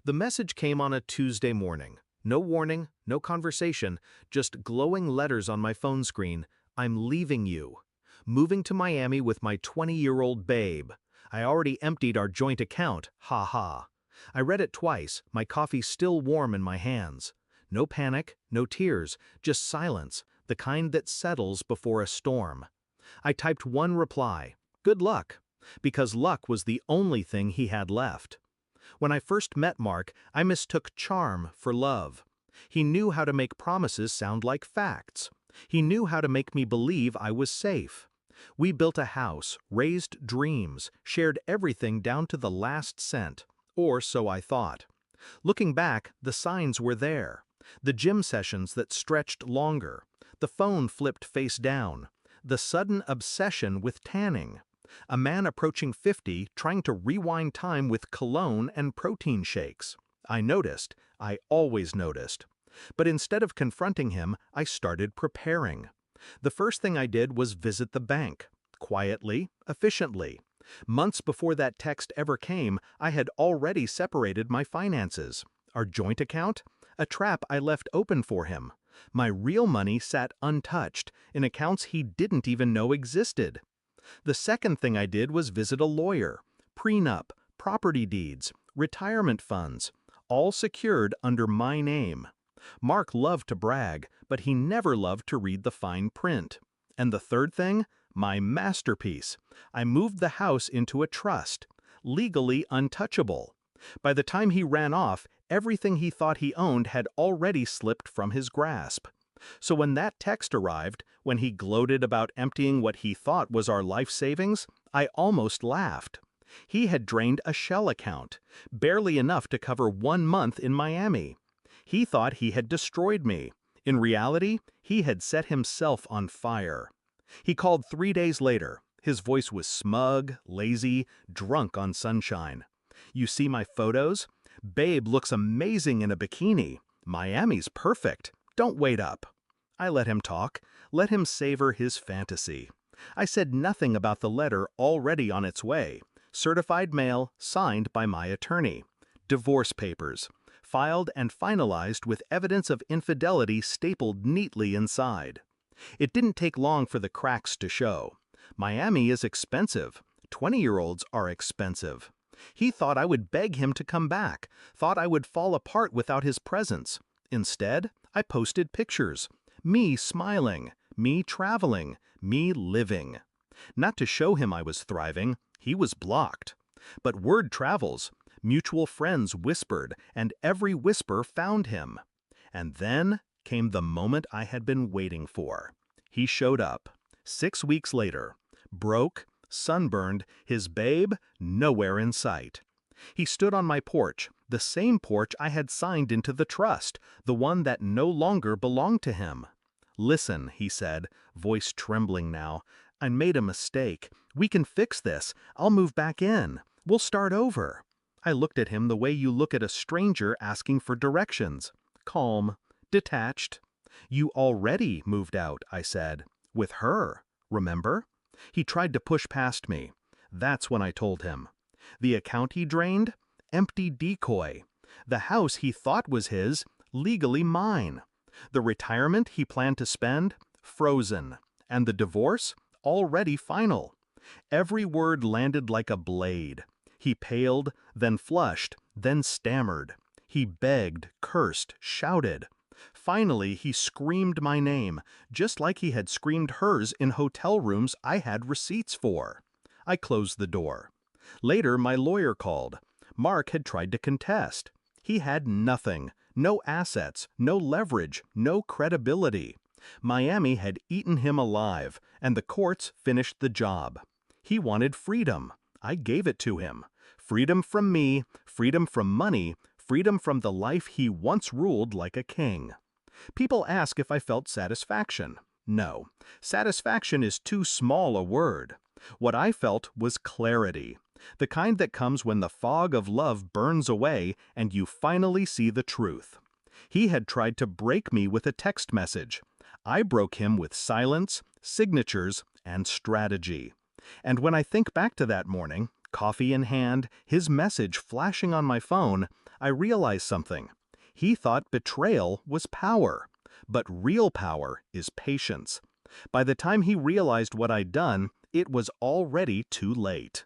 The message came on a Tuesday morning. No warning, no conversation, just glowing letters on my phone screen. I'm leaving you. Moving to Miami with my 20-year-old babe. I already emptied our joint account, ha ha. I read it twice, my coffee still warm in my hands. No panic, no tears, just silence, the kind that settles before a storm. I typed one reply, good luck, because luck was the only thing he had left. When I first met Mark, I mistook charm for love. He knew how to make promises sound like facts. He knew how to make me believe I was safe. We built a house, raised dreams, shared everything down to the last cent, or so I thought. Looking back, the signs were there. The gym sessions that stretched longer, the phone flipped face down, the sudden obsession with tanning. A man approaching 50 trying to rewind time with cologne and protein shakes. I noticed. I always noticed. But instead of confronting him, I started preparing. The first thing I did was visit the bank. Quietly, efficiently. Months before that text ever came, I had already separated my finances. Our joint account? A trap I left open for him. My real money sat untouched, in accounts he didn't even know existed. The second thing I did was visit a lawyer. Prenup, property deeds, retirement funds, all secured under my name. Mark loved to brag, but he never loved to read the fine print. And the third thing? My masterpiece. I moved the house into a trust, legally untouchable. By the time he ran off, everything he thought he owned had already slipped from his grasp. So when that text arrived, when he gloated about emptying what he thought was our life savings, I almost laughed. He had drained a shell account, barely enough to cover 1 month in Miami. He thought he had destroyed me. In reality, he had set himself on fire. He called 3 days later. His voice was smug, lazy, drunk on sunshine. You see my photos? Babe looks amazing in a bikini. Miami's perfect. Don't wait up. I let him talk, let him savor his fantasy. I said nothing about the letter already on its way. Certified mail, signed by my attorney. Divorce papers. Filed and finalized with evidence of infidelity stapled neatly inside. It didn't take long for the cracks to show. Miami is expensive. 20-year-olds are expensive. He thought I would beg him to come back, thought I would fall apart without his presence. Instead, I posted pictures. Me smiling, me traveling, me living. Not to show him I was thriving, he was blocked. But word travels. Mutual friends whispered, and every whisper found him. And then came the moment I had been waiting for. He showed up. 6 weeks later. Broke, sunburned, his babe nowhere in sight. He stood on my porch, the same porch I had signed into the trust, the one that no longer belonged to him. Listen, he said, voice trembling now. I made a mistake. We can fix this. I'll move back in. We'll start over. I looked at him the way you look at a stranger asking for directions. Calm, detached. You already moved out, I said. With her, remember? He tried to push past me. That's when I told him. The account he drained? Empty decoy. The house he thought was his? Legally mine. The retirement he planned to spend? Frozen. And the divorce? Already final. Every word landed like a blade. He paled, then flushed, then stammered. He begged, cursed, shouted. Finally, he screamed my name, just like he had screamed hers in hotel rooms I had receipts for. I closed the door. Later, my lawyer called. Mark had tried to contest. He had nothing, no assets, no leverage, no credibility. Miami had eaten him alive, and the courts finished the job. He wanted freedom. I gave it to him. Freedom from me, freedom from money, freedom from the life he once ruled like a king. People ask if I felt satisfaction. No, satisfaction is too small a word. What I felt was clarity, the kind that comes when the fog of love burns away and you finally see the truth. He had tried to break me with a text message. I broke him with silence, signatures, and strategy. And when I think back to that morning, coffee in hand, his message flashing on my phone, I realized something. He thought betrayal was power, but real power is patience. By the time he realized what I'd done, it was already too late.